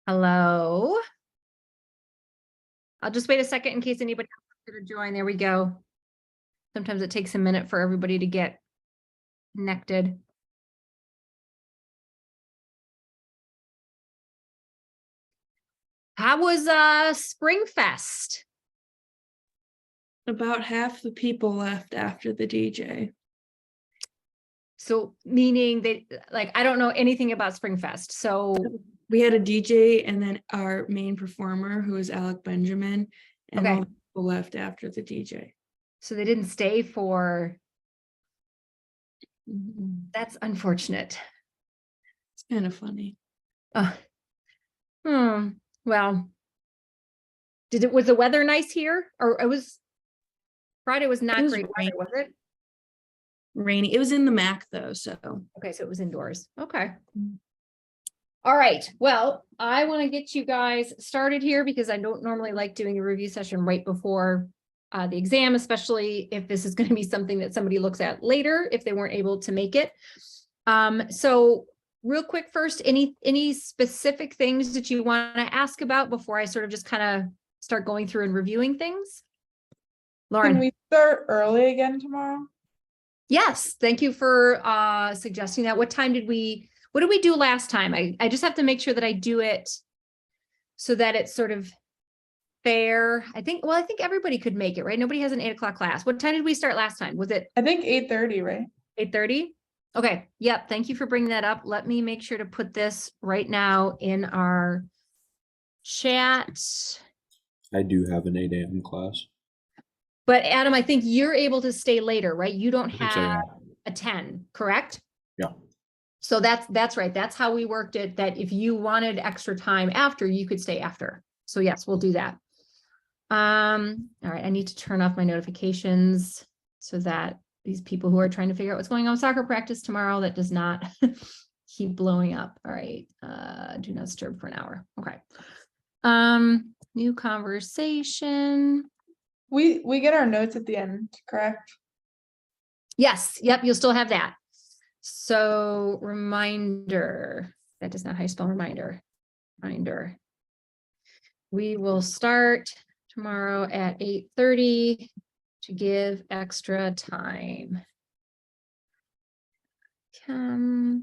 Hello. I'll just wait a second in case anybody else wants to join. There we go. Sometimes it takes a minute for everybody to get connected. How was Springfest? About half the people left after the DJ. So meaning they I don't know anything about Springfest. So we had a DJ and then our main performer, who was Alec Benjamin, and all the people left after the DJ. So they didn't stay for. That's unfortunate. It's kind of funny. Well, was the weather nice here? Or Friday was not great weather, was it? Rainy. It was in the MAC though, so. Okay, so it was indoors. Okay. All right. Well, I want to get you guys started here because I don't normally like doing a review session right before the exam, especially if this is going to be something that somebody looks at later if they weren't able to make it. So real quick first, any specific things that you want to ask about before I sort of just kind of start going through and reviewing things? Lauren. Can we start early again tomorrow? Yes, thank you for suggesting that. What did we do last time? I just have to make sure that I do it so that it's sort of fair. I think everybody could make it, right? Nobody has an 8 o'clock class. What time did we start last time? Was it? I think 8:30, right? 8:30? Okay. Yep. Thank you for bringing that up. Let me make sure to put this right now in our chat. I do have an 8 a.m. class. But Adam, I think you're able to stay later, right? You don't have a 10, correct? Yeah. So that's right. That's how we worked it, that if you wanted extra time after, you could stay after. So yes, we'll do that. All right. I need to turn off my notifications so that these people who are trying to figure out what's going on with soccer practice tomorrow, that does not keep blowing up. All right. Do not disturb for an hour. Okay. New conversation. We get our notes at the end, correct? Yes. Yep. You'll still have that. So reminder, that is not how you spell reminder. Reminder. We will start tomorrow at 8:30 to give extra time. I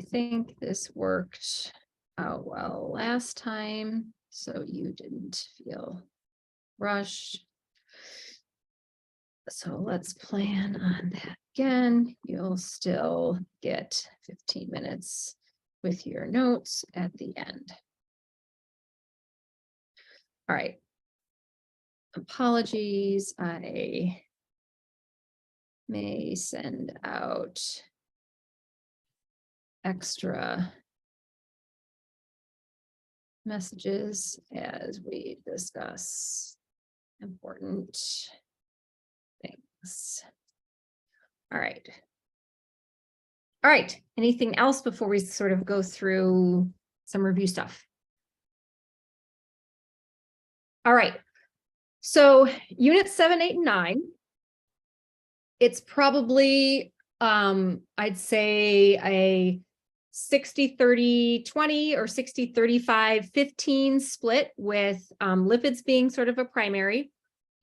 think this worked out well last time, so you didn't feel rushed. So let's plan on that again. You'll still get 15 minutes with your notes at the end. All right. Apologies. I may send out extra messages as we discuss important things. All right. All right. Anything else before we sort of go through some review stuff? All right. So unit 7, 8, and 9. It's probably, I'd say a 60-30-20 or 60-35-15 split with lipids being sort of a primary.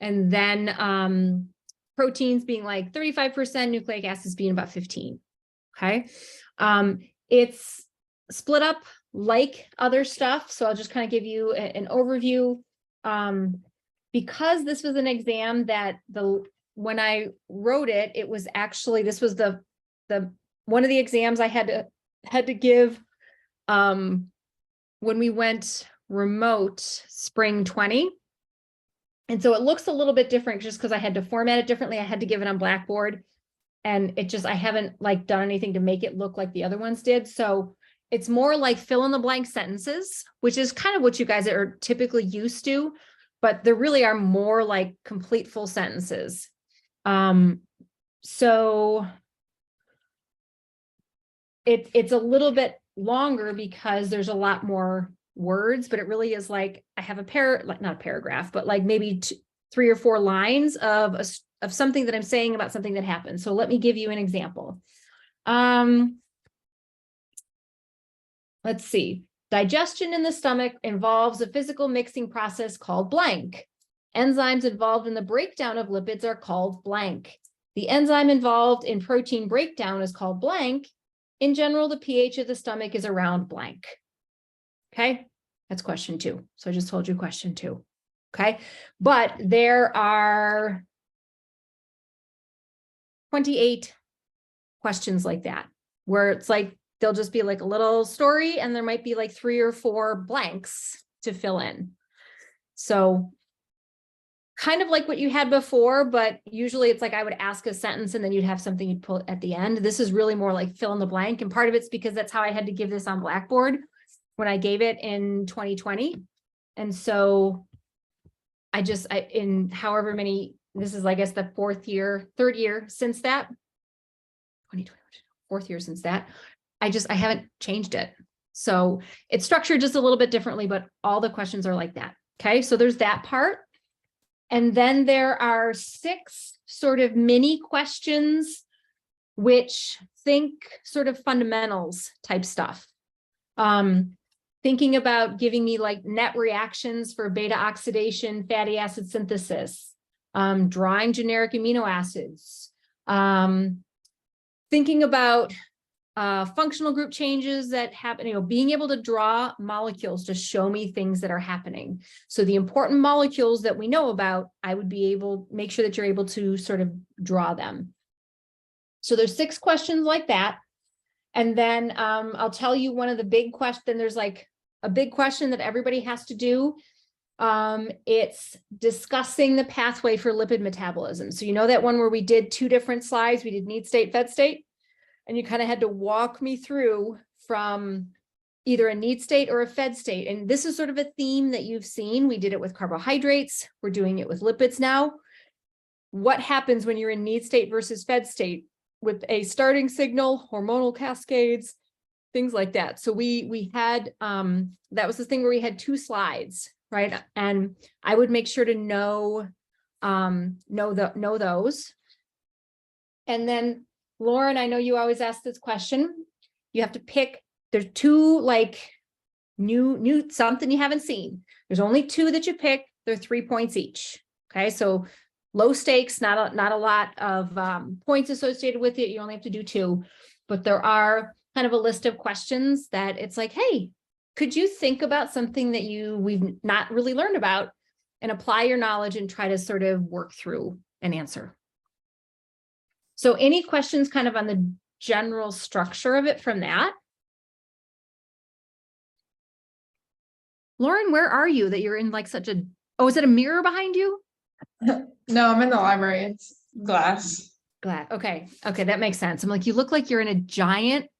And then proteins being like 35%, nucleic acids being about 15. Okay. It's split up like other stuff. So I'll just kind of give you an overview. Because this was an exam that when I wrote it, it was actually, this was the one of the exams I had to give when we went remote spring 20. And so it looks a little bit different just because I had to format it differently. I had to give it on Blackboard, and I haven't done anything to make it look like the other ones did. So it's more like fill in the blank sentences, which is kind of what you guys are typically used to, but there really are more like complete full sentences. So it's a little bit longer because there's a lot more words, but it really is like I have not a paragraph, but like maybe 3 or 4 lines of something that I'm saying about something that happened. So let me give you an example. let's see. Digestion in the stomach involves a physical mixing process called blank. Enzymes involved in the breakdown of lipids are called blank. The enzyme involved in protein breakdown is called blank. In general, the pH of the stomach is around blank. Okay, that's question 2. So I just told you question 2. Okay, but there are 28 questions like that, where it's like, they'll just be like a little story and there might be like 3 or 4 blanks to fill in. So kind of like what you had before, but usually it's like I would ask a sentence and then you'd have something you'd pull at the end. This is really more like fill in the blank. And part of it's because that's how I had to give this on Blackboard when I gave it in 2020. And so in however many, this is, I guess, the third year since that, 2020, 4th year since that, I haven't changed it. So it's structured just a little bit differently, but all the questions are like that. Okay, so there's that part. And then there are 6 sort of mini questions, which think sort of fundamentals type stuff. Thinking about giving me like net reactions for beta oxidation, fatty acid synthesis, drawing generic amino acids, thinking about functional group changes that happen, being able to draw molecules to show me things that are happening. So the important molecules that we know about, I would be able make sure that you're able to sort of draw them. So there's 6 questions like that. And then I'll tell you one of the big questions. There's like a big question that everybody has to do. It's discussing the pathway for lipid metabolism. So you know that one where we did 2 different slides, we did need state, fed state, and you kind of had to walk me through from either a need state or a fed state. And this is sort of a theme that you've seen. We did it with carbohydrates. We're doing it with lipids now. What happens when you're in need state versus fed state with a starting signal, hormonal cascades, things like that. So we had, that was the thing where we had 2 slides, right? And I would make sure to know those. And then Lauren, I know you always ask this question. You have to pick, there's 2 like new something you haven't seen. There's only 2 that you pick. They're 3 points each. Okay, so low stakes, not a lot of points associated with it. You only have to do 2, but there are kind of a list of questions that it's like, hey, could you think about something that we've not really learned about and apply your knowledge and try to sort of work through an answer. So any questions kind of on the general structure of it from that? Lauren, where are you that you're in like such a, oh, is it a mirror behind you? No, I'm in the library. It's glass. Glad. Okay. Okay. That makes sense. I'm like, you look like you're in a giant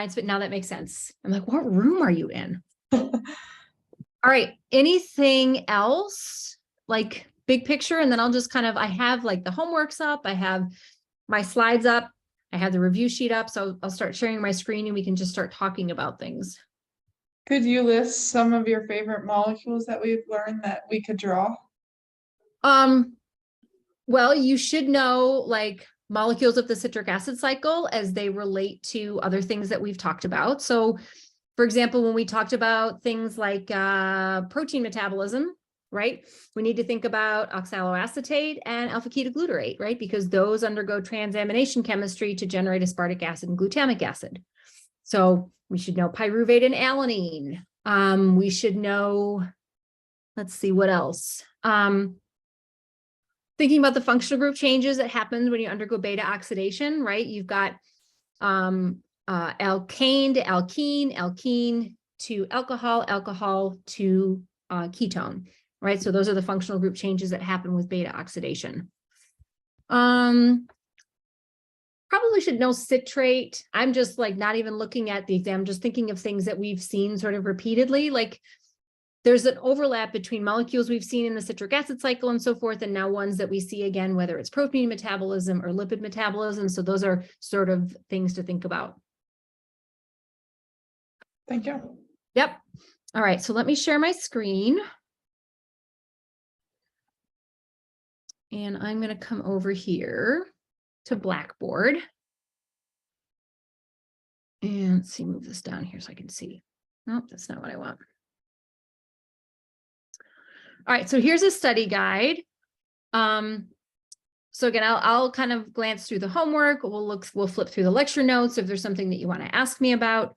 spit. Now that makes sense. I'm like, what room are you in? All right. Anything else like big picture? And then I'll just kind of, I have like the homeworks up. I have my slides up. I have the review sheet up. So I'll start sharing my screen and we can just start talking about things. Could you list some of your favorite molecules that we've learned that we could draw? Well, you should know like molecules of the citric acid cycle as they relate to other things that we've talked about. So for example, when we talked about things like protein metabolism, right? We need to think about oxaloacetate and alpha ketoglutarate, right? Because those undergo transamination chemistry to generate aspartic acid and glutamic acid. So we should know pyruvate and alanine. We should know, let's see what else. Thinking about the functional group changes that happen when you undergo beta oxidation, right? You've got alkane to alkene, alkene to alcohol, alcohol to ketone, right? So those are the functional group changes that happen with beta oxidation. Probably should know citrate. I'm just like not even looking at the exam, just thinking of things that we've seen sort of repeatedly, like there's an overlap between molecules we've seen in the citric acid cycle and so forth, and now ones that we see again, whether it's protein metabolism or lipid metabolism. So those are sort of things to think about. Thank you. Yep. All right. So let me share my screen. And I'm going to come over here to Blackboard. And let's see, move this down here so I can see. Nope, that's not what I want. All right, so here's a study guide. So again, I'll kind of glance through the homework. We'll flip through the lecture notes if there's something that you want to ask me about.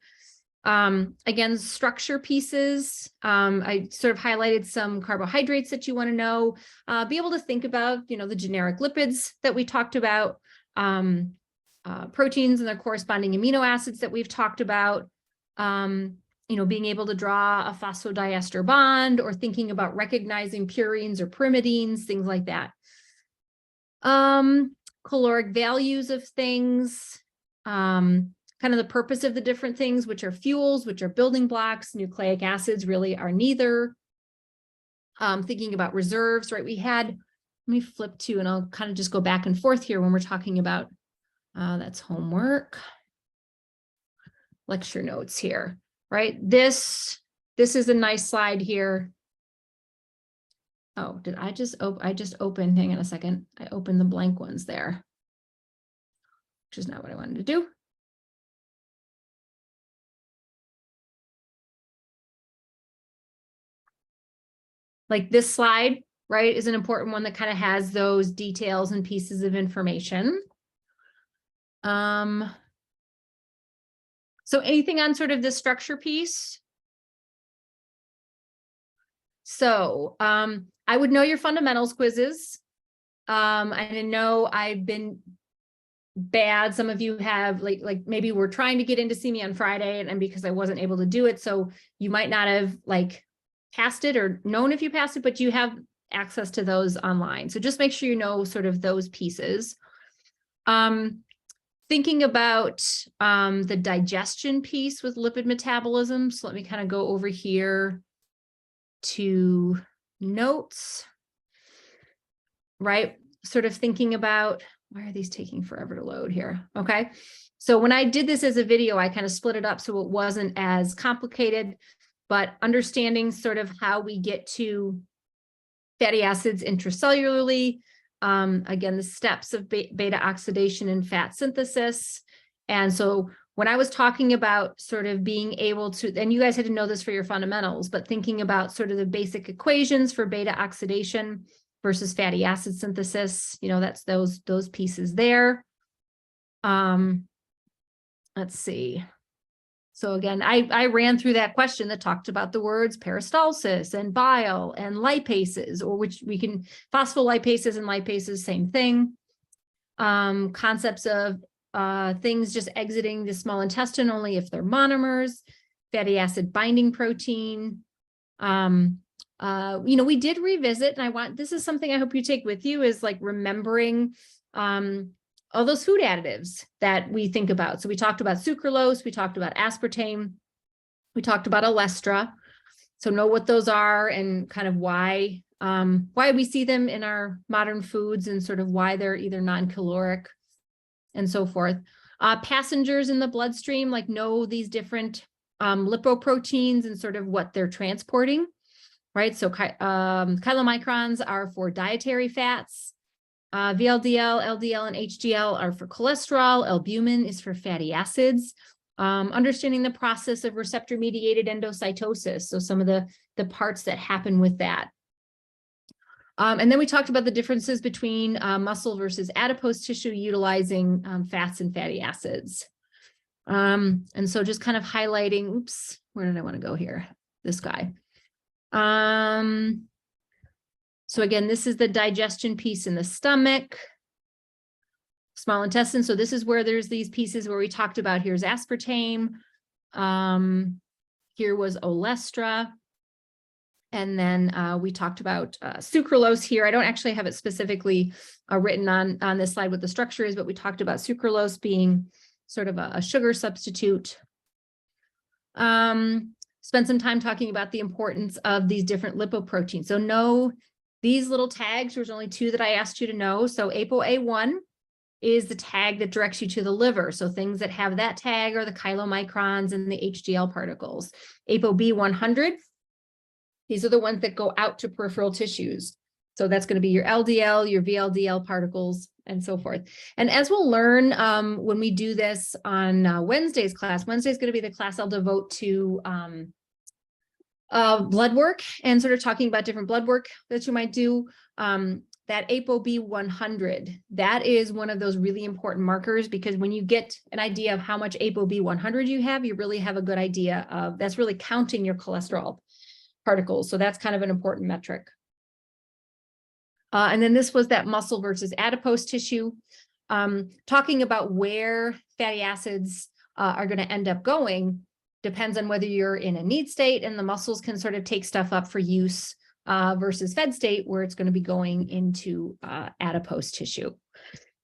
Again, structure pieces. I sort of highlighted some carbohydrates that you want to know. Be able to think about, the generic lipids that we talked about, proteins and their corresponding amino acids that we've talked about. Being able to draw a phosphodiester bond or thinking about recognizing purines or pyrimidines, things like that. Caloric values of things, kind of the purpose of the different things, which are fuels, which are building blocks. Nucleic acids really are neither. Thinking about reserves, right? Let me flip to, and I'll kind of just go back and forth here when we're talking about, that's homework. Lecture notes here, right? This is a nice slide here. Oh, I just opened, hang on a second. I opened the blank ones there, which is not what I wanted to do. Like this slide, right, is an important one that kind of has those details and pieces of information. So anything on sort of this structure piece? So I would know your fundamentals quizzes. I know I've been bad. Some of you have like maybe we're trying to get in to see me on Friday and because I wasn't able to do it. So you might not have passed it or known if you passed it, but you have access to those online. So just make sure you know sort of those pieces. Thinking about the digestion piece with lipid metabolism. So let me kind of go over here to notes, right? Sort of thinking about, why are these taking forever to load here? Okay. So when I did this as a video, I kind of split it up so it wasn't as complicated, but understanding sort of how we get to fatty acids intracellularly. Again, the steps of beta oxidation and fat synthesis. And so when I was talking about sort of being able to, and you guys had to know this for your fundamentals, but thinking about sort of the basic equations for beta oxidation versus fatty acid synthesis, that's those pieces there. Let's see. So again, I ran through that question that talked about the words peristalsis and bile and lipases, or which we can, phospholipases and lipases, same thing. Concepts of things just exiting the small intestine only if they're monomers, fatty acid binding protein. We did revisit, and this is something I hope you take with you, is remembering all those food additives that we think about. So we talked about sucralose, we talked about aspartame, we talked about olestra. So know what those are and kind of why we see them in our modern foods and sort of why they're either non-caloric and so forth. Passengers in the bloodstream, know these different lipoproteins and sort of what they're transporting, right? So chylomicrons are for dietary fats. VLDL, LDL, and HDL are for cholesterol. Albumin is for fatty acids. Understanding the process of receptor-mediated endocytosis, so some of the parts that happen with that. And then we talked about the differences between muscle versus adipose tissue utilizing fats and fatty acids. And so just kind of highlighting, oops, where did I want to go here? This guy. So again, this is the digestion piece in the stomach, small intestine. So this is where there's these pieces where we talked about, here's aspartame. Here was olestra. And then we talked about sucralose here. I don't actually have it specifically written on this slide what the structure is, but we talked about sucralose being sort of a sugar substitute. Spend some time talking about the importance of these different lipoproteins. So know these little tags. There's only two that I asked you to know. So ApoA1 is the tag that directs you to the liver. So things that have that tag are the chylomicrons and the HDL particles. ApoB100, these are the ones that go out to peripheral tissues. So that's going to be your LDL, your VLDL particles, and so forth. And as we'll learn when we do this on Wednesday's class, Wednesday's going to be the class I'll devote to blood work and sort of talking about different blood work that you might do. That ApoB 100, that is one of those really important markers, because when you get an idea of how much ApoB 100 you have, you really have a good idea of, that's really counting your cholesterol particles. So that's kind of an important metric. And then this was that muscle versus adipose tissue, talking about where fatty acids are going to end up going depends on whether you're in a need state, and the muscles can sort of take stuff up for use versus fed state, where it's going to be going into adipose tissue.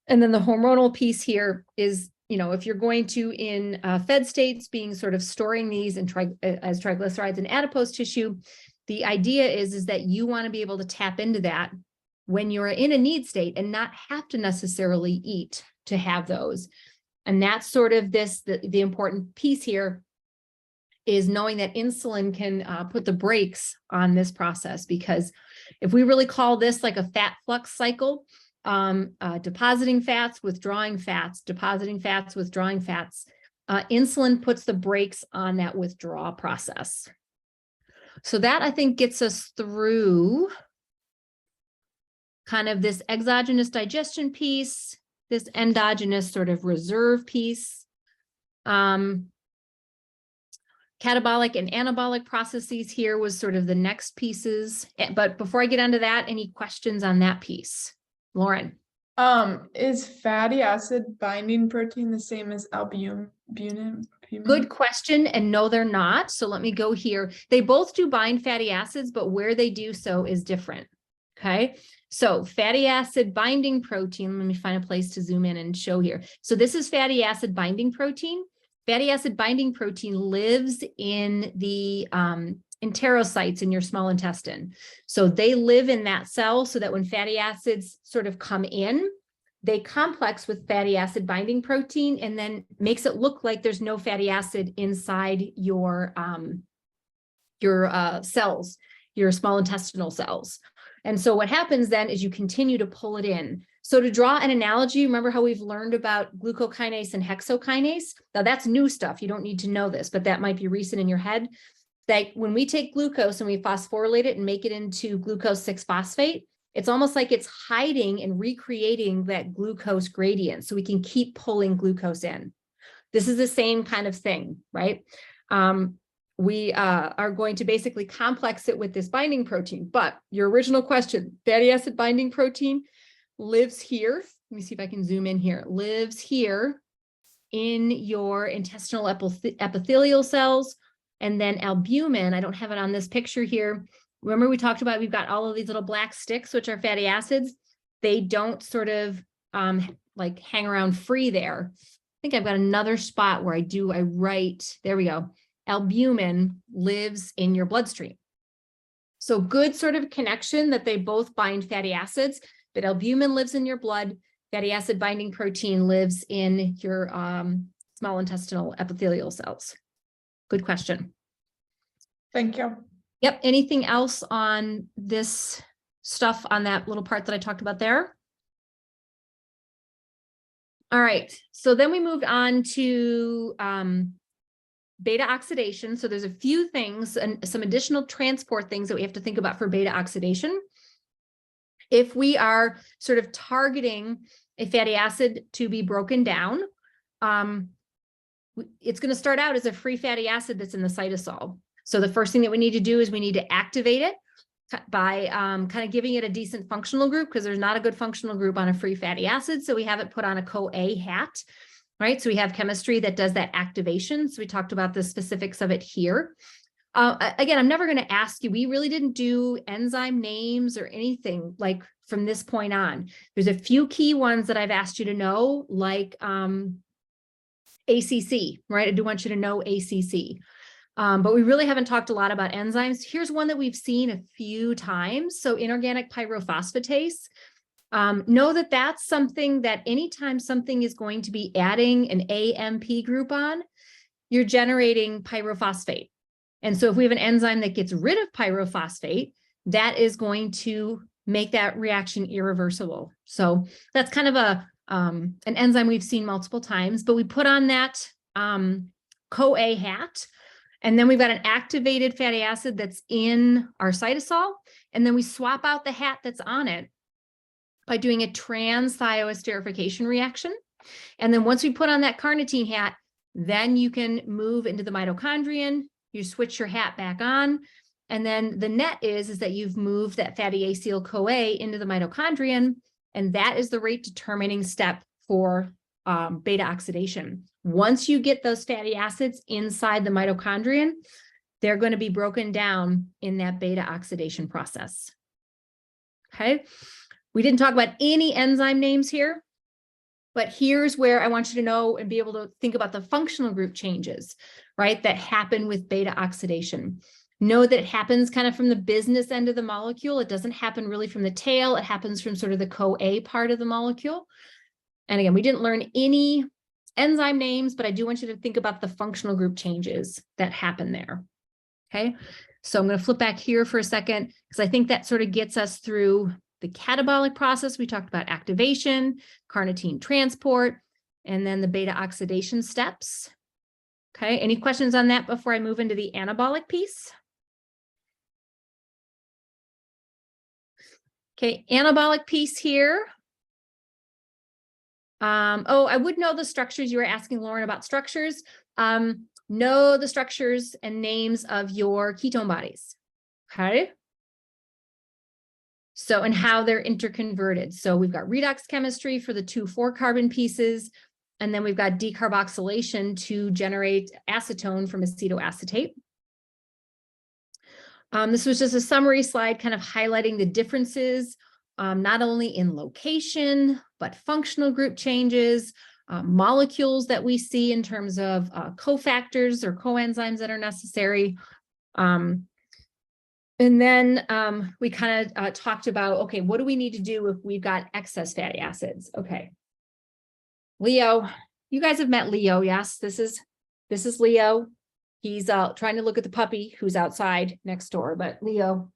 And then the hormonal piece here is, you know, if you're going to in fed states, being sort of storing these and as triglycerides in adipose tissue, the idea is that you want to be able to tap into that when you're in a need state and not have to necessarily eat to have those. And that's sort of the important piece here, is knowing that insulin can put the brakes on this process, because if we really call this like a fat flux cycle, depositing fats, withdrawing fats, depositing fats, withdrawing fats, insulin puts the brakes on that withdrawal process. So that, I think, gets us through kind of this exogenous digestion piece, this endogenous sort of reserve piece. Catabolic and anabolic processes here was sort of the next pieces. But before I get onto that, any questions on that piece? Lauren? Is fatty acid binding protein the same as albumin? Good question. And no, they're not. So let me go here. They both do bind fatty acids, but where they do so is different. Okay. So fatty acid binding protein, let me find a place to zoom in and show here. So this is fatty acid binding protein. Fatty acid binding protein lives in the enterocytes in your small intestine. So they live in that cell, so that when fatty acids sort of come in, they complex with fatty acid binding protein, and then makes it look like there's no fatty acid inside your cells, your small intestinal cells. And so what happens then is you continue to pull it in. So to draw an analogy, remember how we've learned about glucokinase and hexokinase? Now that's new stuff. You don't need to know this, but that might be recent in your head. That when we take glucose and we phosphorylate it and make it into glucose 6-phosphate, it's almost like it's hiding and recreating that glucose gradient, so we can keep pulling glucose in. This is the same kind of thing, right? We are going to basically complex it with this binding protein. But your original question, fatty acid binding protein lives here. Let me see if I can zoom in here. Lives here in your intestinal epithelial cells. And then albumin, I don't have it on this picture here. Remember we talked about, we've got all of these little black sticks, which are fatty acids. They don't sort of like hang around free there. I think I've got another spot where I write, there we go. Albumin lives in your bloodstream. So good sort of connection that they both bind fatty acids, but albumin lives in your blood. Fatty acid binding protein lives in your small intestinal epithelial cells. Good question. Thank you. Yep. Anything else on this stuff on that little part that I talked about there? All right. So then we moved on to beta oxidation. So there's a few things and some additional transport things that we have to think about for beta oxidation. If we are sort of targeting a fatty acid to be broken down, it's going to start out as a free fatty acid that's in the cytosol. So the first thing that we need to do is we need to activate it by kind of giving it a decent functional group, because there's not a good functional group on a free fatty acid. So we have it put on a CoA hat, right? So we have chemistry that does that activation. So we talked about the specifics of it here. Again, I'm never going to ask you, we really didn't do enzyme names or anything like from this point on. There's a few key ones that I've asked you to know, like ACC, right? I do want you to know ACC. But we really haven't talked a lot about enzymes. Here's one that we've seen a few times. So inorganic pyrophosphatase. Know that that's something that anytime something is going to be adding an AMP group on, you're generating pyrophosphate. And so if we have an enzyme that gets rid of pyrophosphate, that is going to make that reaction irreversible. So that's kind of an enzyme we've seen multiple times, but we put on that CoA hat, and then we've got an activated fatty acid that's in our cytosol, and then we swap out the hat that's on it by doing a trans-thioesterification reaction. And then once we put on that carnitine hat, then you can move into the mitochondrion, you switch your hat back on, and then the net is that you've moved that fatty acyl-CoA into the mitochondrion, and that is the rate determining step for beta oxidation. Once you get those fatty acids inside the mitochondrion, they're going to be broken down in that beta oxidation process. Okay, we didn't talk about any enzyme names here, but here's where I want you to know and be able to think about the functional group changes, right, that happen with beta oxidation. Know that it happens kind of from the business end of the molecule. It doesn't happen really from the tail. It happens from sort of the CoA part of the molecule. And again, we didn't learn any enzyme names, but I do want you to think about the functional group changes that happen there. Okay, so I'm going to flip back here for a second, because I think that sort of gets us through the catabolic process. We talked about activation, carnitine transport, and then the beta oxidation steps. Okay, any questions on that before I move into the anabolic piece? Okay, anabolic piece here. Oh, I would know the structures. You were asking Lauren about structures. Know the structures and names of your ketone bodies. Okay. So, and how they're interconverted. So we've got redox chemistry for the 2,4 carbon pieces, and then we've got decarboxylation to generate acetone from acetoacetate. This was just a summary slide kind of highlighting the differences, not only in location, but functional group changes, molecules that we see in terms of cofactors or coenzymes that are necessary. And then we kind of talked about, okay, what do we need to do if we've got excess fatty acids? Okay. Leo, you guys have met Leo, yes? This is Leo. He's trying to look at the puppy who's outside next door, but Leo,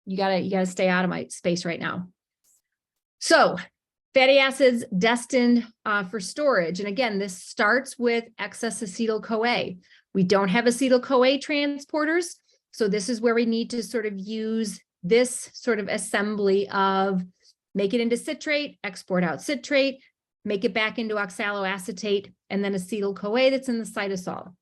you gotta stay out of my space right now. So fatty acids destined for storage. And again, this starts with excess acetyl-CoA. We don't have acetyl-CoA transporters. So this is where we need to sort of use this sort of assembly of make it into citrate, export out citrate, make it back into oxaloacetate, and then acetyl-CoA that's in the cytosol.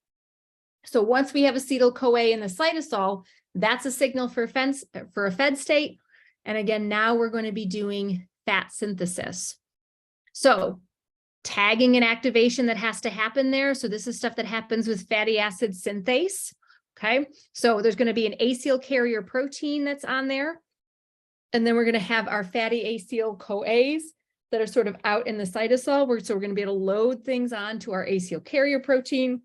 So once we have acetyl-CoA in the cytosol, that's a signal for a fed state. And again, now we're going to be doing fat synthesis. So tagging and activation that has to happen there. So this is stuff that happens with fatty acid synthase. Okay, so there's going to be an acyl carrier protein that's on there. And then we're going to have our fatty acyl-CoAs that are sort of out in the cytosol. So we're going to be able to load things onto our acyl carrier protein.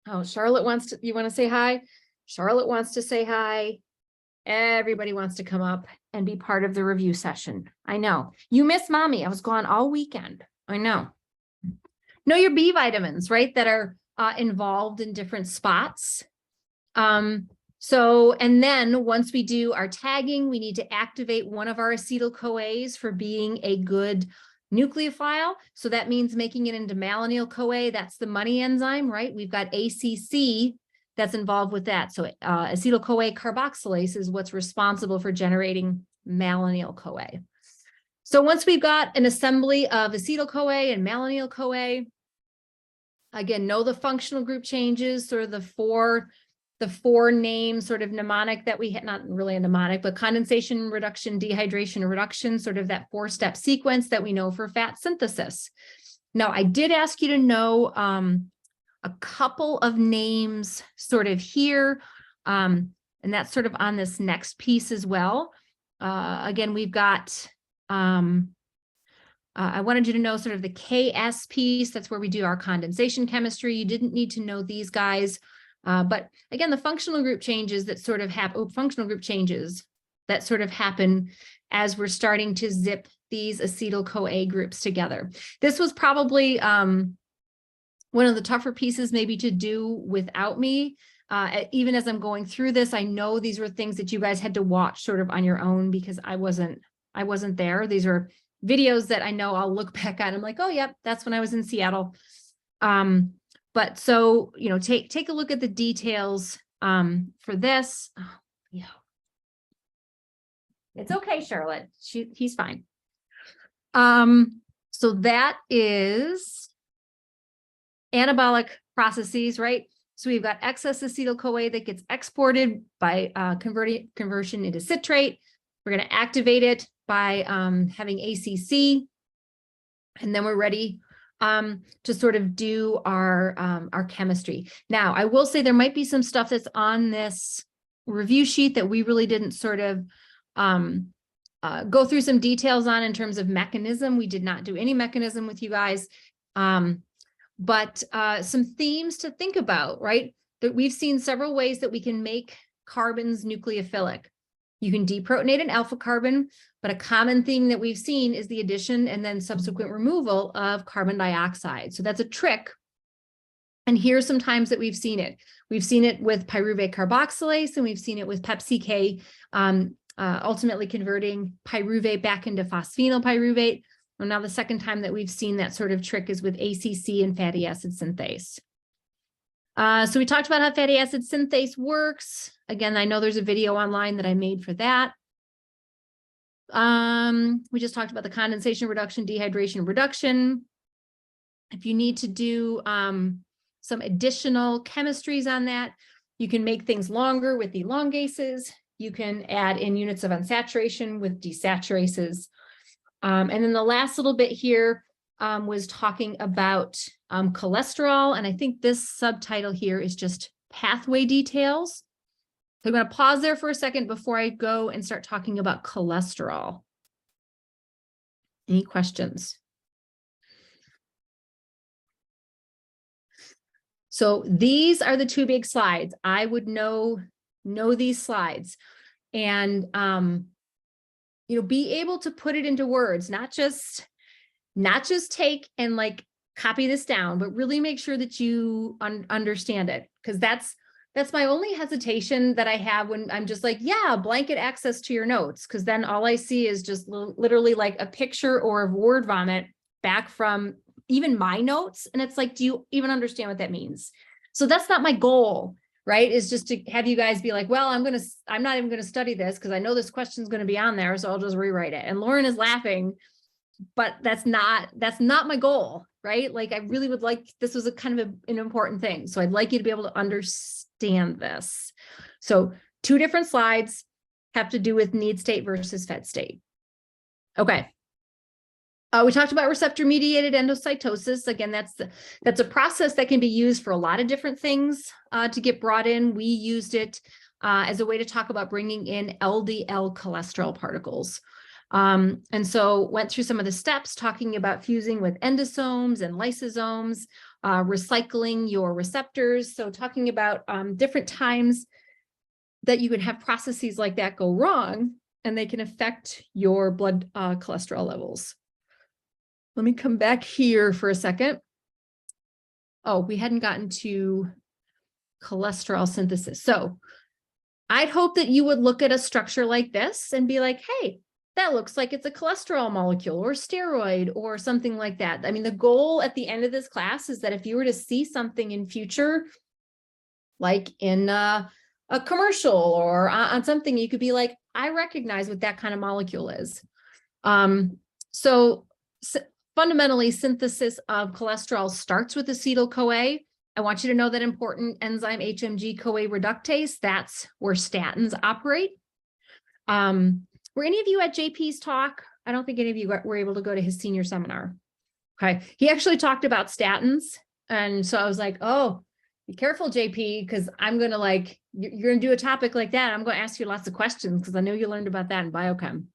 Oh, Charlotte you want to say hi? Charlotte wants to say hi. Everybody wants to come up and be part of the review session. I know. You miss mommy. I was gone all weekend. I know. Know your B vitamins, right? That are involved in different spots. So, and then once we do our tagging, we need to activate one of our acetyl-CoAs for being a good nucleophile. So that means making it into malonyl-CoA. That's the money enzyme, right? We've got ACC that's involved with that. So acetyl-CoA carboxylase is what's responsible for generating malonyl-CoA. So once we've got an assembly of acetyl-CoA and malonyl-CoA, again, know the functional group changes, sort of the four names, sort of mnemonic that we had, not really a mnemonic, but condensation, reduction, dehydration, reduction, sort of that 4-step sequence that we know for fat synthesis. Now, I did ask you to know a couple of names sort of here, and that's sort of on this next piece as well. Again, we've got, I wanted you to know sort of the KS piece. That's where we do our condensation chemistry. You didn't need to know these guys. But again, the functional group changes that sort of happen, functional group changes that sort of happen as we're starting to zip these acetyl-CoA groups together. This was probably one of the tougher pieces maybe to do without me. even as I'm going through this, I know these were things that you guys had to watch sort of on your own because I wasn't there. These are videos that I know I'll look back at. I'm like, oh, yep, that's when I was in Seattle. But so, you know, take a look at the details for this. Oh, yeah. It's okay, Charlotte. He's fine. So that is anabolic processes, right? So we've got excess acetyl-CoA that gets exported by conversion into citrate. We're going to activate it by having ACC, and then we're ready to sort of do our chemistry. Now, I will say there might be some stuff that's on this review sheet that we really didn't sort of go through some details on in terms of mechanism. We did not do any mechanism with you guys. But some themes to think about, right? That we've seen several ways that we can make carbons nucleophilic. You can deprotonate an alpha carbon, but a common theme that we've seen is the addition and then subsequent removal of carbon dioxide. So that's a trick. And here's some times that we've seen it. We've seen it with pyruvate carboxylase, and we've seen it with PepCK, ultimately converting pyruvate back into phosphenylpyruvate. Well, now the second time that we've seen that sort of trick is with ACC and fatty acid synthase. So we talked about how fatty acid synthase works. Again, I know there's a video online that I made for that. We just talked about the condensation reduction, dehydration reduction. If you need to do some additional chemistries on that, you can make things longer with elongases. You can add in units of unsaturation with desaturases. And then the last little bit here was talking about cholesterol. And I think this subtitle here is just pathway details. So I'm going to pause there for a second before I go and start talking about cholesterol. Any questions? So these are the two big slides. I would know these slides and, you know, be able to put it into words, not just take and like copy this down, but really make sure that you understand it. Because that's my only hesitation that I have when I'm just like, yeah, blanket access to your notes. Because then all I see is just literally like a picture or a word vomit back from even my notes. And it's like, do you even understand what that means? So that's not my goal, right? Is just to have you guys be like, well, I'm not even going to study this because I know this question is going to be on there. So I'll just rewrite it. And Lauren is laughing, but that's not my goal, right? Like I really would like, this was a kind of an important thing. So I'd like you to be able to understand this. So 2 different slides have to do with need state versus fed state. Okay. We talked about receptor-mediated endocytosis. Again, that's a process that can be used for a lot of different things to get brought in. We used it as a way to talk about bringing in LDL cholesterol particles. And so went through some of the steps talking about fusing with endosomes and lysosomes, recycling your receptors. So talking about different times that you could have processes like that go wrong, and they can affect your blood cholesterol levels. Let me come back here for a second. Oh, we hadn't gotten to cholesterol synthesis. So I'd hope that you would look at a structure like this and be like, hey, that looks like it's a cholesterol molecule or steroid or something like that. I mean, the goal at the end of this class is that if you were to see something in future, like in a commercial or on something, you could be like, I recognize what that kind of molecule is. So fundamentally, synthesis of cholesterol starts with acetyl-CoA. I want you to know that important enzyme HMG-CoA reductase, that's where statins operate. Were any of you at JP's talk? I don't think any of you were able to go to his senior seminar. Okay, he actually talked about statins. And so I was like, oh, be careful, JP, because I'm going to like, you're going to do a topic like that. I'm going to ask you lots of questions because I know you learned about that in biochem.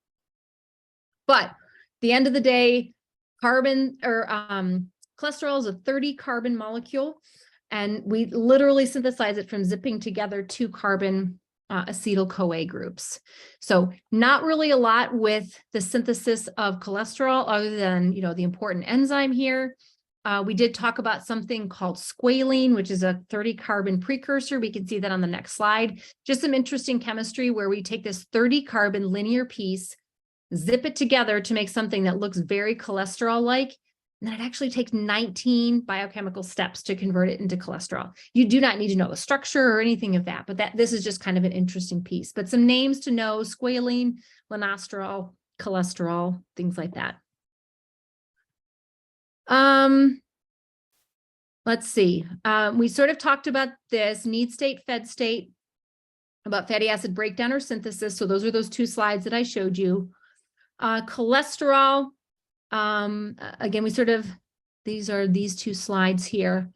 But at the end of the day, carbon or cholesterol is a 30 carbon molecule, and we literally synthesize it from zipping together 2 carbon acetyl-CoA groups. So not really a lot with the synthesis of cholesterol other than, you know, the important enzyme here. We did talk about something called squalene, which is a 30 carbon precursor. We can see that on the next slide. Just some interesting chemistry where we take this 30 carbon linear piece, zip it together to make something that looks very cholesterol-like. And then it actually takes 19 biochemical steps to convert it into cholesterol. You do not need to know the structure or anything of that, but this is just kind of an interesting piece. But some names to know: squalene, linosterol, cholesterol, things like that. Let's see. We sort of talked about this need state, fed state, about fatty acid breakdown or synthesis. So those are those two slides that I showed you. Cholesterol, again, these are these two slides here,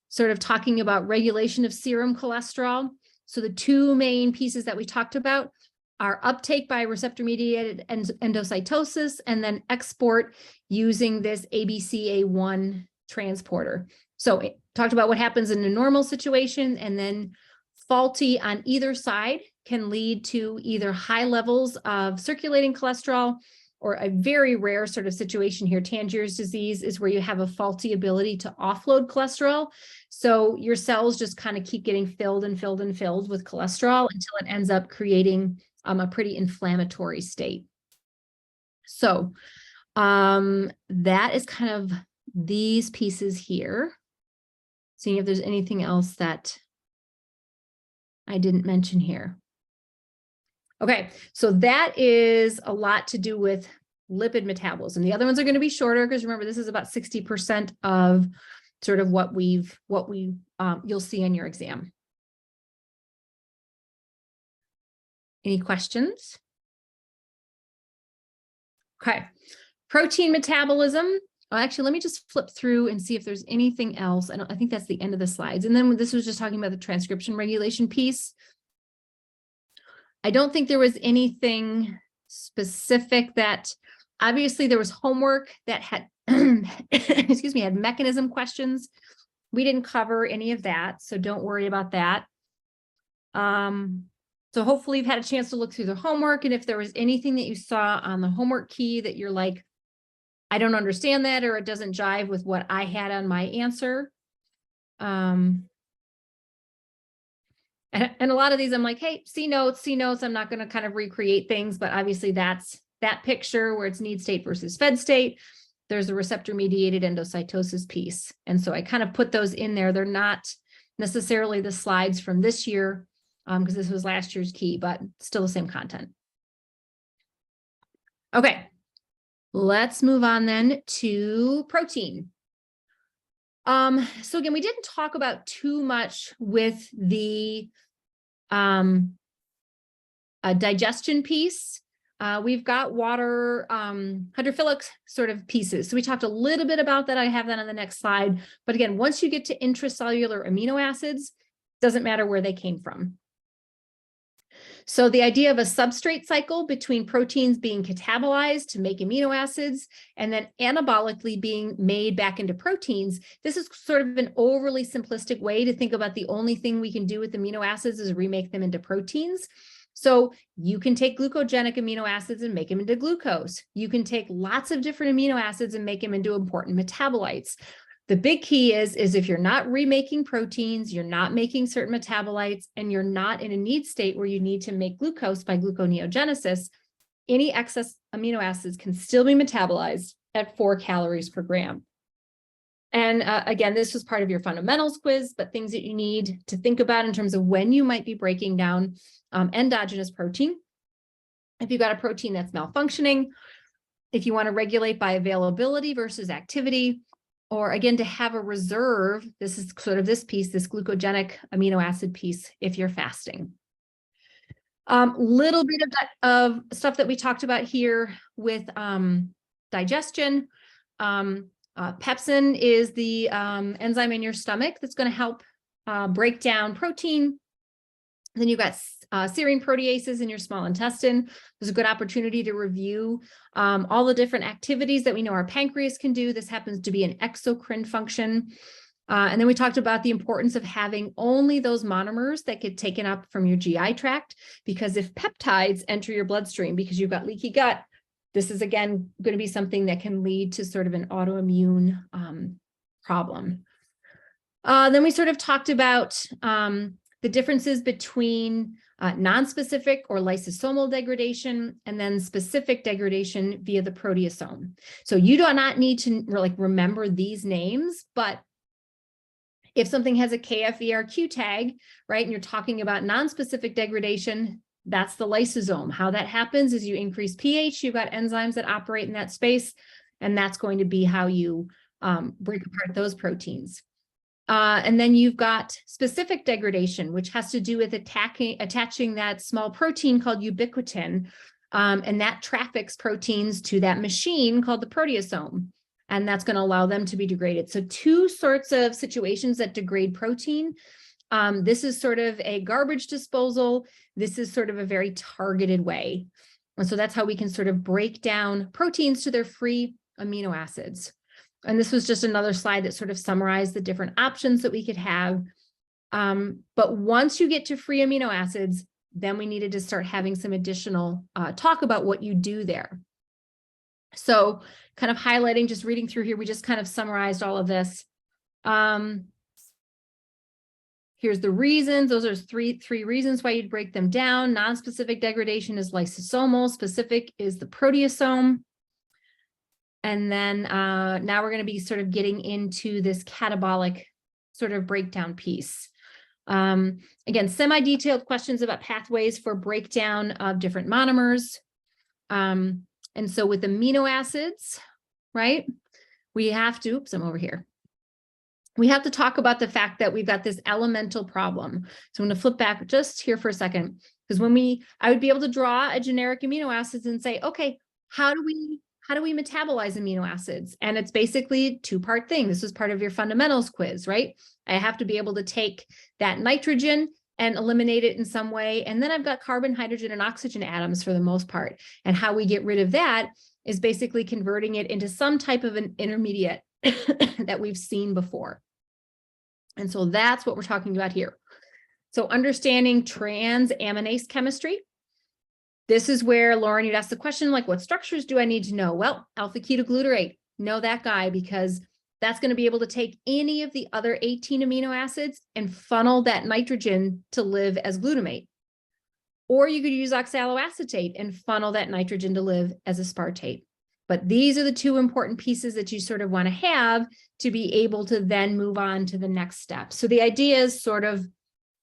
sort of talking about regulation of serum cholesterol. So the two main pieces that we talked about are uptake by receptor-mediated endocytosis, and then export using this ABCA1 transporter. So it talked about what happens in a normal situation, and then faulty on either side can lead to either high levels of circulating cholesterol, or a very rare sort of situation here, Tangier's disease, is where you have a faulty ability to offload cholesterol. So your cells just kind of keep getting filled and filled and filled with cholesterol until it ends up creating a pretty inflammatory state. So that is kind of these pieces here. Seeing if there's anything else that I didn't mention here. Okay, so that is a lot to do with lipid metabolism. The other ones are going to be shorter because remember, this is about 60% of sort of what you'll see in your exam. Any questions? Okay, protein metabolism. Oh, actually, let me just flip through and see if there's anything else. I think that's the end of the slides. And then this was just talking about the transcription regulation piece. I don't think there was anything specific that, obviously there was homework that had, excuse me, had mechanism questions. We didn't cover any of that, so don't worry about that. So hopefully you've had a chance to look through the homework, and if there was anything that you saw on the homework key that you're like, I don't understand that, or it doesn't jive with what I had on my answer. And a lot of these I'm like, hey, see notes. I'm not going to kind of recreate things, but obviously that's that picture where it's need state versus fed state. There's a receptor mediated endocytosis piece. And so I kind of put those in there. They're not necessarily the slides from this year because this was last year's key, but still the same content. Okay, let's move on then to protein. So again, we didn't talk about too much with the digestion piece. We've got water hydrophilic sort of pieces. So we talked a little bit about that. I have that on the next slide. But again, once you get to intracellular amino acids, doesn't matter where they came from. So the idea of a substrate cycle between proteins being catabolized to make amino acids and then anabolically being made back into proteins, this is sort of an overly simplistic way to think about the only thing we can do with amino acids is remake them into proteins. So you can take glucogenic amino acids and make them into glucose. You can take lots of different amino acids and make them into important metabolites. The big key is if you're not remaking proteins, you're not making certain metabolites, and you're not in a need state where you need to make glucose by gluconeogenesis, any excess amino acids can still be metabolized at 4 calories per gram. And again, this was part of your fundamentals quiz, but things that you need to think about in terms of when you might be breaking down endogenous protein. If you've got a protein that's malfunctioning, if you want to regulate by availability versus activity, or again, to have a reserve, this is sort of this piece, this glucogenic amino acid piece, if you're fasting. Little bit of stuff that we talked about here with digestion. Pepsin is the enzyme in your stomach that's going to help break down protein. Then you've got serine proteases in your small intestine. There's a good opportunity to review all the different activities that we know our pancreas can do. This happens to be an exocrine function. And then we talked about the importance of having only those monomers that get taken up from your GI tract, because if peptides enter your bloodstream because you've got leaky gut, this is again going to be something that can lead to sort of an autoimmune problem. Then we sort of talked about the differences between non-specific or lysosomal degradation and then specific degradation via the proteasome. So you do not need to like remember these names, but if something has a KFERQ tag, right, and you're talking about non-specific degradation, that's the lysosome. How that happens is you increase pH, you've got enzymes that operate in that space, and that's going to be how you break apart those proteins. And then you've got specific degradation, which has to do with attaching that small protein called ubiquitin, and that traffics proteins to that machine called the proteasome. And that's going to allow them to be degraded. So two sorts of situations that degrade protein. This is sort of a garbage disposal. This is sort of a very targeted way. And so that's how we can sort of break down proteins to their free amino acids. And this was just another slide that sort of summarized the different options that we could have. But once you get to free amino acids, then we needed to start having some additional talk about what you do there. So kind of highlighting, just reading through here, we just kind of summarized all of this. Here's the reasons. Those are three reasons why you'd break them down. Non-specific degradation is lysosomal. Specific is the proteasome. And then now we're going to be sort of getting into this catabolic sort of breakdown piece. Again, semi-detailed questions about pathways for breakdown of different monomers. And so with amino acids, right, we have to, oops, I'm over here. We have to talk about the fact that we've got this elemental problem. So I'm going to flip back just here for a second, because I would be able to draw a generic amino acids and say, okay, how do we metabolize amino acids? And it's basically a two-part thing. This was part of your fundamentals quiz, right? I have to be able to take that nitrogen and eliminate it in some way. And then I've got carbon, hydrogen, and oxygen atoms for the most part. And how we get rid of that is basically converting it into some type of an intermediate that we've seen before. And so that's what we're talking about here. So understanding transaminase chemistry. This is where, Lauren, you'd ask the question, like, what structures do I need to know? Well, alpha-ketoglutarate, know that guy, because that's going to be able to take any of the other 18 amino acids and funnel that nitrogen to live as glutamate. Or you could use oxaloacetate and funnel that nitrogen to live as aspartate. But these are the two important pieces that you sort of want to have to be able to then move on to the next step. So the idea is sort of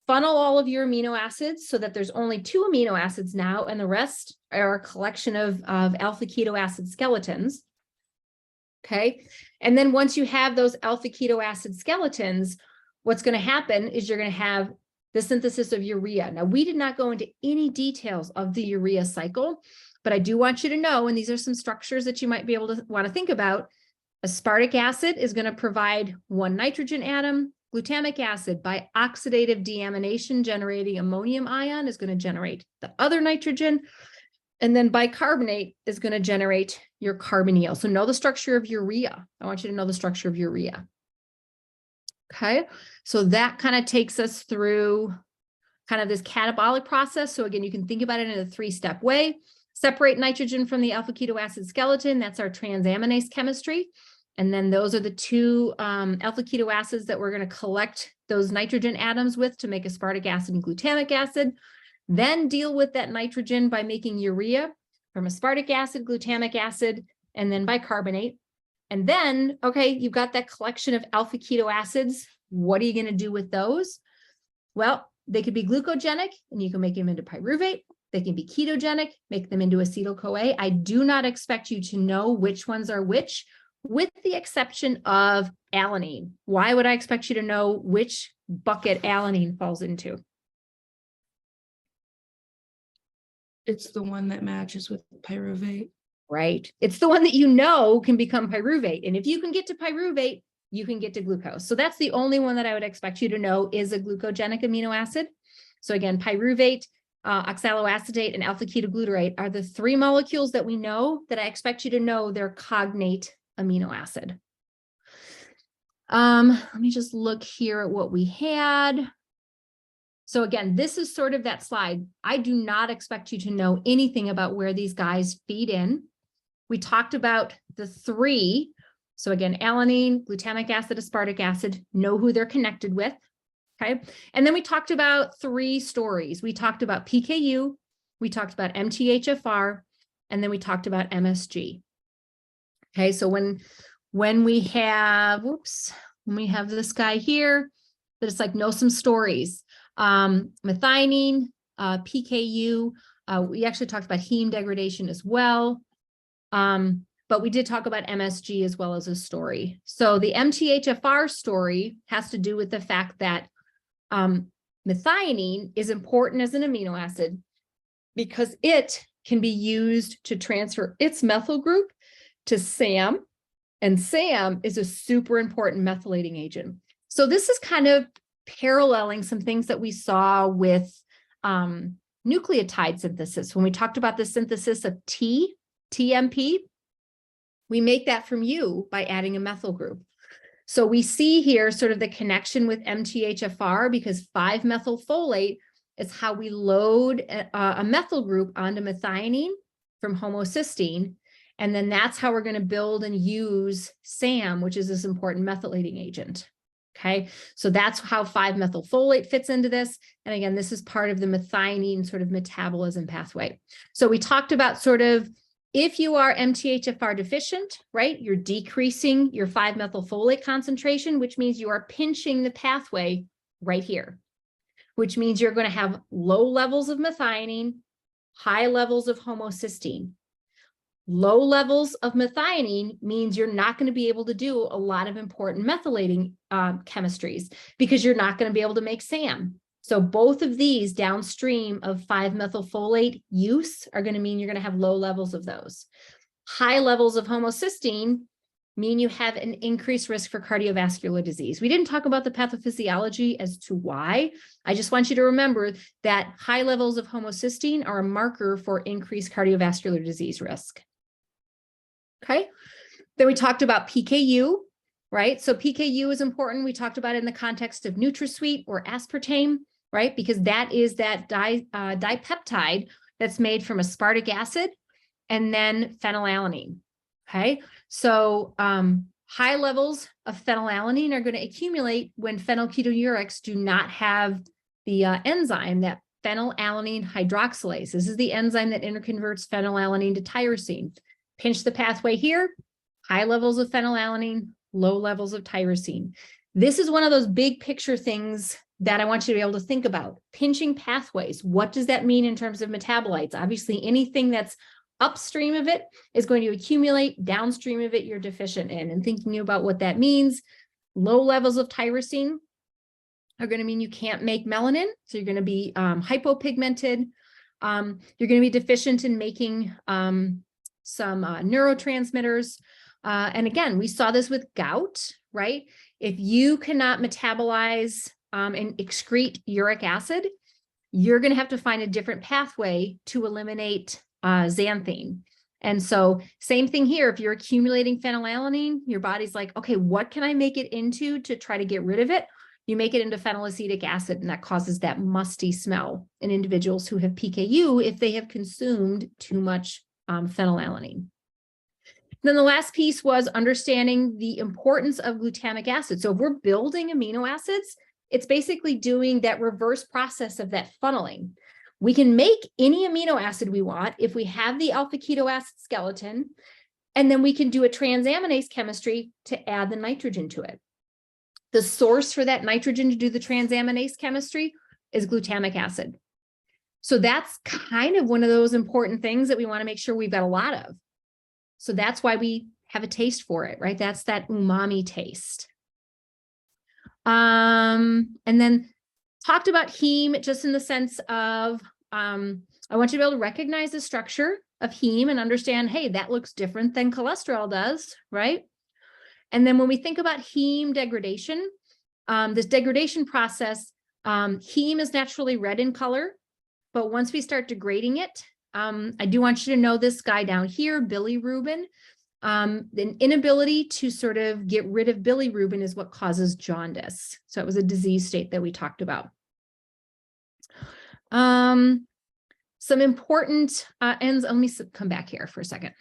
funnel all of your amino acids so that there's only 2 amino acids now, and the rest are a collection of alpha keto acid skeletons. Okay. And then once you have those alpha keto acid skeletons, what's going to happen is you're going to have the synthesis of urea. Now, we did not go into any details of the urea cycle, but I do want you to know, and these are some structures that you might be able to want to think about. Aspartic acid is going to provide 1 nitrogen atom. Glutamic acid, by oxidative deamination generating ammonium ion, is going to generate the other nitrogen. And then bicarbonate is going to generate your carbonyl. So know the structure of urea. I want you to know the structure of urea. Okay, so that kind of takes us through kind of this catabolic process. So again, you can think about it in a 3-step way. Separate nitrogen from the alpha keto acid skeleton. That's our transaminase chemistry. And then those are the 2 alpha keto acids that we're going to collect those nitrogen atoms with to make aspartic acid and glutamic acid. Then deal with that nitrogen by making urea from aspartic acid, glutamic acid, and then bicarbonate. And then, okay, you've got that collection of alpha keto acids. What are you going to do with those? Well, they could be glucogenic, and you can make them into pyruvate. They can be ketogenic, make them into acetyl-CoA. I do not expect you to know which ones are which, with the exception of alanine. Why would I expect you to know which bucket alanine falls into? It's the one that matches with pyruvate. Right. It's the one that you know can become pyruvate. And if you can get to pyruvate, you can get to glucose. So that's the only one that I would expect you to know is a glucogenic amino acid. So again, pyruvate, oxaloacetate, and alpha-ketoglutarate are the 3 molecules that we know that I expect you to know they're cognate amino acid. Let me just look here at what we had. So again, this is sort of that slide. I do not expect you to know anything about where these guys feed in. We talked about the 3. So again, alanine, glutamic acid, aspartic acid, know who they're connected with. Okay. And then we talked about 3 stories. We talked about PKU, we talked about MTHFR, and then we talked about MSG. Okay. So when we have, when we have this guy here, that it's like know some stories. Methionine, PKU, we actually talked about heme degradation as well. But we did talk about MSG as well as a story. So the MTHFR story has to do with the fact that methionine is important as an amino acid because it can be used to transfer its methyl group to SAM, and SAM is a super important methylating agent. So this is kind of paralleling some things that we saw with nucleotide synthesis. When we talked about the synthesis of TMP, we make that from U by adding a methyl group. So we see here sort of the connection with MTHFR because 5-methylfolate is how we load a methyl group onto methionine from homocysteine. And then that's how we're going to build and use SAM, which is this important methylating agent. Okay, so that's how 5-methylfolate fits into this. And again, this is part of the methionine sort of metabolism pathway. So we talked about sort of if you are MTHFR deficient, right, you're decreasing your 5-methylfolate concentration, which means you are pinching the pathway right here, which means you're going to have low levels of methionine, high levels of homocysteine. Low levels of methionine means you're not going to be able to do a lot of important methylating chemistries because you're not going to be able to make SAM. So both of these downstream of 5-methylfolate use are going to mean you're going to have low levels of those. High levels of homocysteine mean you have an increased risk for cardiovascular disease. We didn't talk about the pathophysiology as to why. I just want you to remember that high levels of homocysteine are a marker for increased cardiovascular disease risk. Okay. Then we talked about PKU, right? So PKU is important. We talked about it in the context of NutraSweet or aspartame, right? Because that is that dipeptide that's made from aspartic acid and then phenylalanine. Okay. So high levels of phenylalanine are going to accumulate when phenylketonuria do not have the enzyme that phenylalanine hydroxylase. This is the enzyme that interconverts phenylalanine to tyrosine. Pinch the pathway here, high levels of phenylalanine, low levels of tyrosine. This is one of those big picture things that I want you to be able to think about. Pinching pathways, what does that mean in terms of metabolites? Obviously, anything that's upstream of it is going to accumulate, downstream of it you're deficient in. And thinking about what that means, low levels of tyrosine are going to mean you can't make melanin, so you're going to be hypopigmented. You're going to be deficient in making some neurotransmitters. And again, we saw this with gout, right? If you cannot metabolize and excrete uric acid, you're going to have to find a different pathway to eliminate xanthine. And so same thing here, if you're accumulating phenylalanine, your body's like, okay, what can I make it into to try to get rid of it? You make it into phenylacetic acid, and that causes that musty smell in individuals who have PKU if they have consumed too much phenylalanine. Then the last piece was understanding the importance of glutamic acid. So if we're building amino acids, it's basically doing that reverse process of that funneling. We can make any amino acid we want if we have the alpha keto acid skeleton, and then we can do a transaminase chemistry to add the nitrogen to it. The source for that nitrogen to do the transaminase chemistry is glutamic acid. So that's kind of one of those important things that we want to make sure we've got a lot of. So that's why we have a taste for it, right? That's that umami taste. And then talked about heme just in the sense of, I want you to be able to recognize the structure of heme and understand, hey, that looks different than cholesterol does, right? And then when we think about heme degradation, this degradation process, heme is naturally red in color, but once we start degrading it, I do want you to know this guy down here, bilirubin. The inability to sort of get rid of bilirubin is what causes jaundice. So it was a disease state that we talked about. Some important ends. Let me come back here for a second.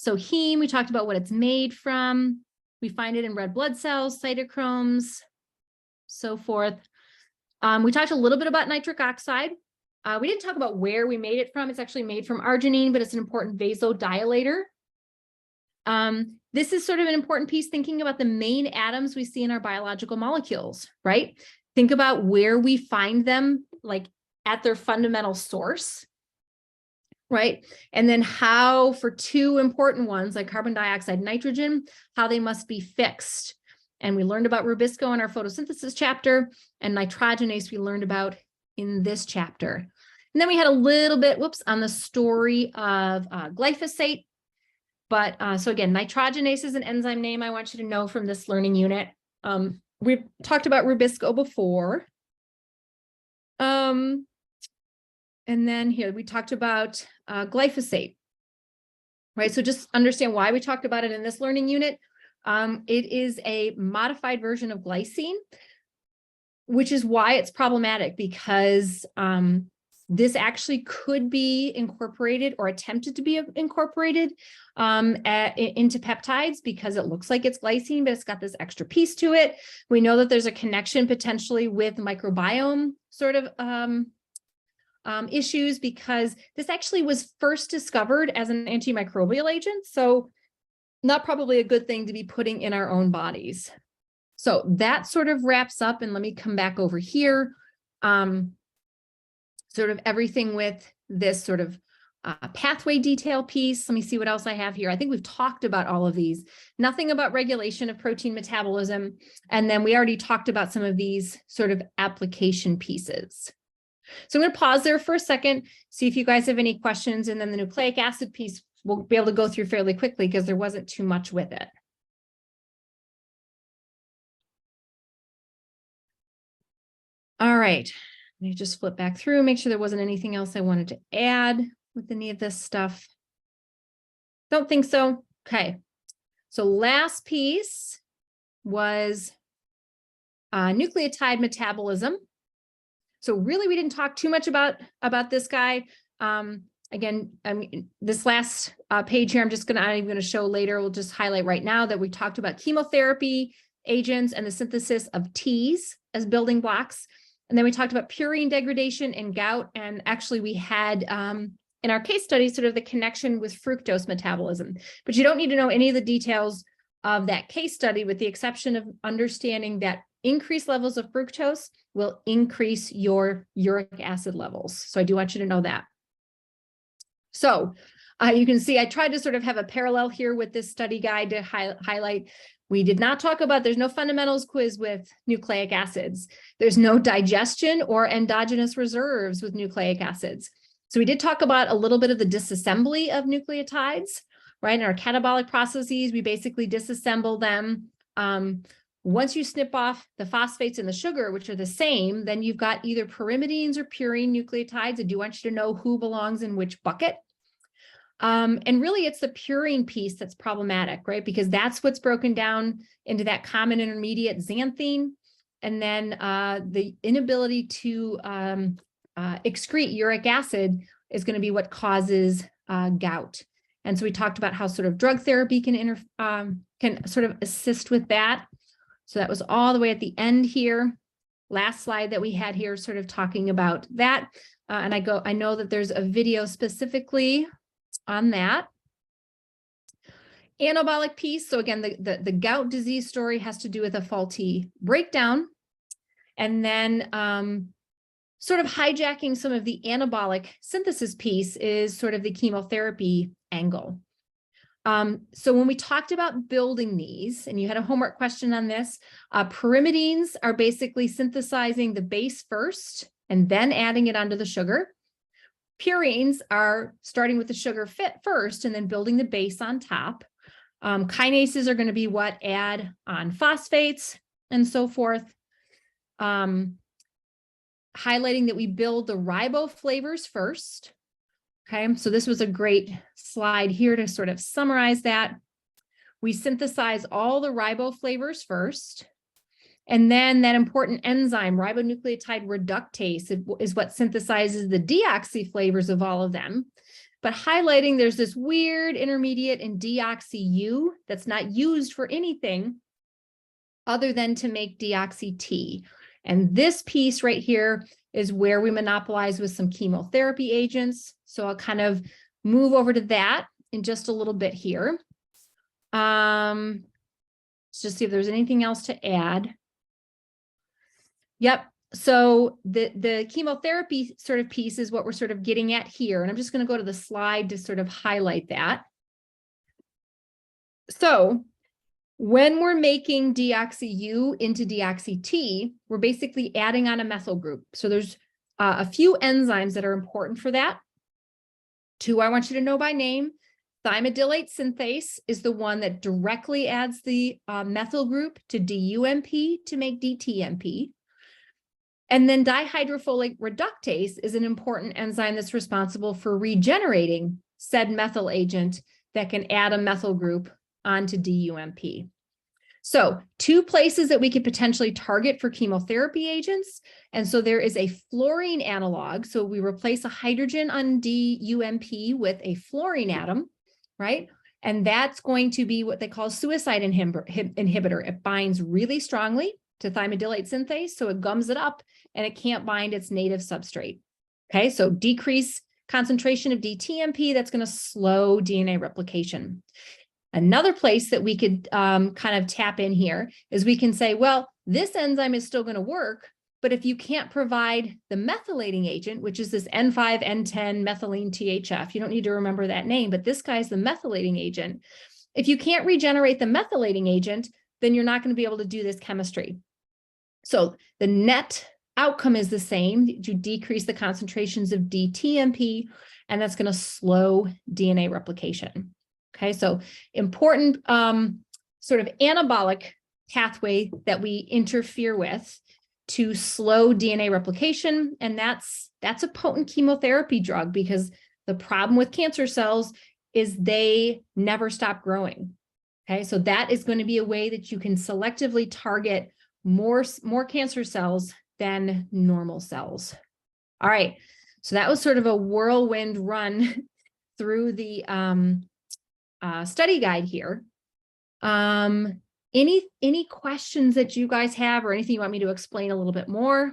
So heme, we talked about what it's made from. We find it in red blood cells, cytochromes, so forth. We talked a little bit about nitric oxide. We didn't talk about where we made it from. It's actually made from arginine, but it's an important vasodilator. This is sort of an important piece, thinking about the main atoms we see in our biological molecules, right? Think about where we find them, like at their fundamental source, right? And then how, for two important ones like carbon dioxide, nitrogen, how they must be fixed. And we learned about rubisco in our photosynthesis chapter, and nitrogenase we learned about in this chapter. And then we had a little bit, on the story of glyphosate. But so again, nitrogenase is an enzyme name I want you to know from this learning unit. We've talked about rubisco before. And then here we talked about glyphosate, right? So just understand why we talked about it in this learning unit. It is a modified version of glycine, which is why it's problematic, because this actually could be incorporated or attempted to be incorporated into peptides, because it looks like it's glycine, but it's got this extra piece to it. We know that there's a connection potentially with microbiome sort of issues, because this actually was first discovered as an antimicrobial agent. So not probably a good thing to be putting in our own bodies. So that sort of wraps up, and let me come back over here. Sort of everything with this sort of pathway detail piece. Let me see what else I have here. I think we've talked about all of these. Nothing about regulation of protein metabolism. And then we already talked about some of these sort of application pieces. So I'm going to pause there for a second, see if you guys have any questions, and then the nucleic acid piece we'll be able to go through fairly quickly because there wasn't too much with it. All right. Let me just flip back through, make sure there wasn't anything else I wanted to add with any of this stuff. Don't think so. Okay. So last piece was nucleotide metabolism. So really, we didn't talk too much about this guy. Again, I mean, this last page here, I'm even going to show later. We'll just highlight right now that we talked about chemotherapy agents and the synthesis of Ts as building blocks. And then we talked about purine degradation and gout. And actually we had in our case study sort of the connection with fructose metabolism. But you don't need to know any of the details of that case study, with the exception of understanding that increased levels of fructose will increase your uric acid levels. So I do want you to know that. So you can see I tried to sort of have a parallel here with this study guide to highlight. We did not talk about, there's no fundamentals quiz with nucleic acids. There's no digestion or endogenous reserves with nucleic acids. So we did talk about a little bit of the disassembly of nucleotides, right? In our catabolic processes, we basically disassemble them. Once you snip off the phosphates and the sugar, which are the same, then you've got either pyrimidines or purine nucleotides. I do want you to know who belongs in which bucket. And really, it's the purine piece that's problematic, right? Because that's what's broken down into that common intermediate xanthine. And then the inability to excrete uric acid is going to be what causes gout. And so we talked about how sort of drug therapy can sort of assist with that. So that was all the way at the end here. Last slide that we had here, sort of talking about that. And I know that there's a video specifically on that. Anabolic piece. So again, the gout disease story has to do with a faulty breakdown. And then sort of hijacking some of the anabolic synthesis piece is sort of the chemotherapy angle. So when we talked about building these, and you had a homework question on this, pyrimidines are basically synthesizing the base first and then adding it onto the sugar. Purines are starting with the sugar first and then building the base on top. Kinases are going to be what add on phosphates and so forth. Highlighting that we build the riboflavors first. Okay, so this was a great slide here to sort of summarize that. We synthesize all the riboflavors first. And then that important enzyme, ribonucleotide reductase, is what synthesizes the deoxyflavors of all of them. but highlighting there's this weird intermediate in deoxy-U that's not used for anything other than to make deoxy-T. And this piece right here is where we monopolize with some chemotherapy agents. So I'll kind of move over to that in just a little bit here. Let's just see if there's anything else to add. Yep. So the chemotherapy sort of piece is what we're sort of getting at here. And I'm just going to go to the slide to sort of highlight that. So when we're making deoxy-U into deoxy-T, we're basically adding on a methyl group. So there's a few enzymes that are important for that. Two I want you to know by name. Thymidylate synthase is the one that directly adds the methyl group to DUMP to make DTMP. And then dihydrofolate reductase is an important enzyme that's responsible for regenerating said methyl agent that can add a methyl group onto DUMP. So 2 places that we could potentially target for chemotherapy agents. And so there is a fluorine analog. So we replace a hydrogen on DUMP with a fluorine atom, right? And that's going to be what they call suicide inhibitor. It binds really strongly to thymidylate synthase, so it gums it up and it can't bind its native substrate. Okay, so decrease concentration of DTMP, that's going to slow DNA replication. Another place that we could kind of tap in here is we can say, well, this enzyme is still going to work, but if you can't provide the methylating agent, which is this N5-N10 methylene THF, you don't need to remember that name, but this guy's the methylating agent. If you can't regenerate the methylating agent, then you're not going to be able to do this chemistry. So the net outcome is the same. You decrease the concentrations of DTMP, and that's going to slow DNA replication. Okay, so important sort of anabolic pathway that we interfere with to slow DNA replication, and that's a potent chemotherapy drug, because the problem with cancer cells is they never stop growing. Okay, so that is going to be a way that you can selectively target more cancer cells than normal cells. All right, so that was sort of a whirlwind run through the study guide here. Any questions that you guys have, or anything you want me to explain a little bit more?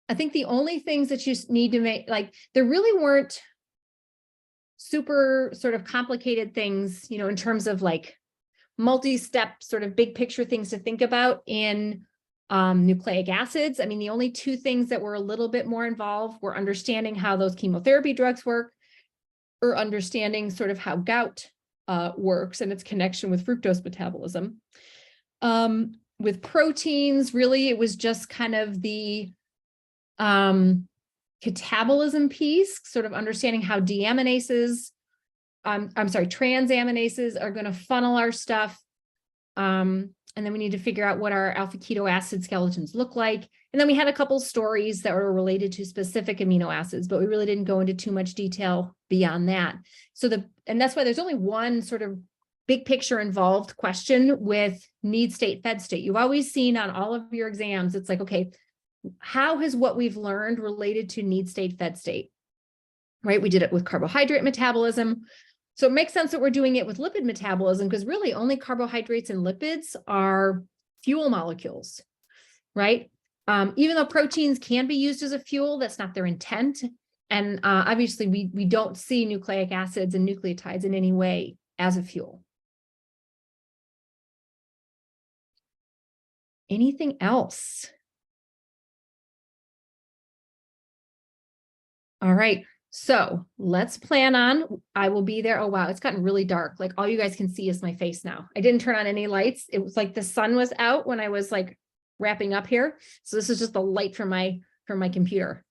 I think the only things that you need to make, like, there really weren't super sort of complicated things, you know, in terms of like multi-step sort of big picture things to think about in nucleic acids. I mean, the only 2 things that were a little bit more involved were understanding how those chemotherapy drugs work, or understanding sort of how gout works and its connection with fructose metabolism. With proteins, really, it was just kind of the catabolism piece, sort of understanding how transaminases are going to funnel our stuff. And then we need to figure out what our alpha keto acid skeletons look like. And then we had a couple stories that were related to specific amino acids, but we really didn't go into too much detail beyond that. And that's why there's only one sort of big picture involved question with need state, fed state. You've always seen on all of your exams, it's like, okay, how has what we've learned related to need state, fed state, right? We did it with carbohydrate metabolism. So it makes sense that we're doing it with lipid metabolism, because really only carbohydrates and lipids are fuel molecules, right? Even though proteins can be used as a fuel, that's not their intent. And obviously we don't see nucleic acids and nucleotides in any way as a fuel. Anything else? All right, so let's plan on, I will be there. Oh, wow, it's gotten really dark. Like, all you guys can see is my face now. I didn't turn on any lights. It was like the sun was out when I was like wrapping up here. So this is just the light from my computer.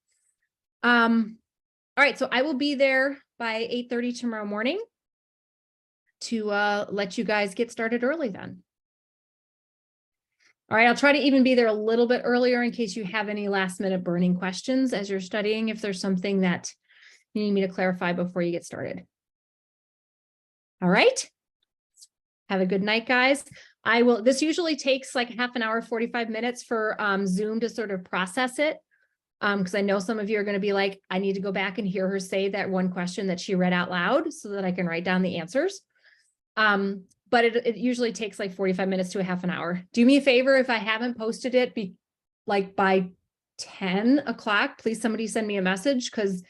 All right, so I will be there by 8:30 tomorrow morning to let you guys get started early then. All right, I'll try to even be there a little bit earlier in case you have any last minute burning questions as you're studying, if there's something that you need me to clarify before you get started. All right. Have a good night, guys. This usually takes like half an hour, 45 minutes for Zoom to sort of process it. Because I know some of you are going to be like, I need to go back and hear her say that one question that she read out loud so that I can write down the answers. But it usually takes like 45 minutes to a half an hour. Do me a favor, if I haven't posted it by 10 o'clock, please somebody send me a message, because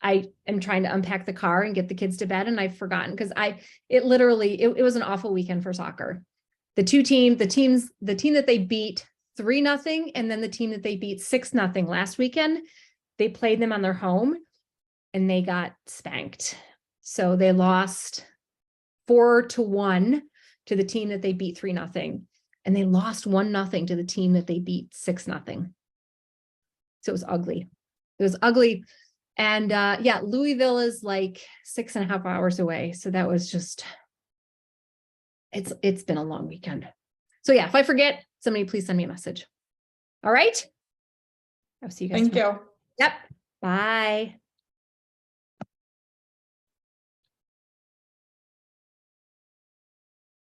I am trying to unpack the car and get the kids to bed, and I've forgotten, because it was an awful weekend for soccer. The team that they beat 3-0, and then the team that they beat 6-0 last weekend, they played them on their home and they got spanked. So they lost 4-1 to the team that they beat 3-0, and they lost 1-0 to the team that they beat 6-0. So it was ugly. It was ugly. And yeah, Louisville is like 6.5 hours away. So that was just, it's been a long weekend. So yeah, if I forget, somebody please send me a message. All right. I'll see you guys Thank tomorrow. you. Yep. Bye.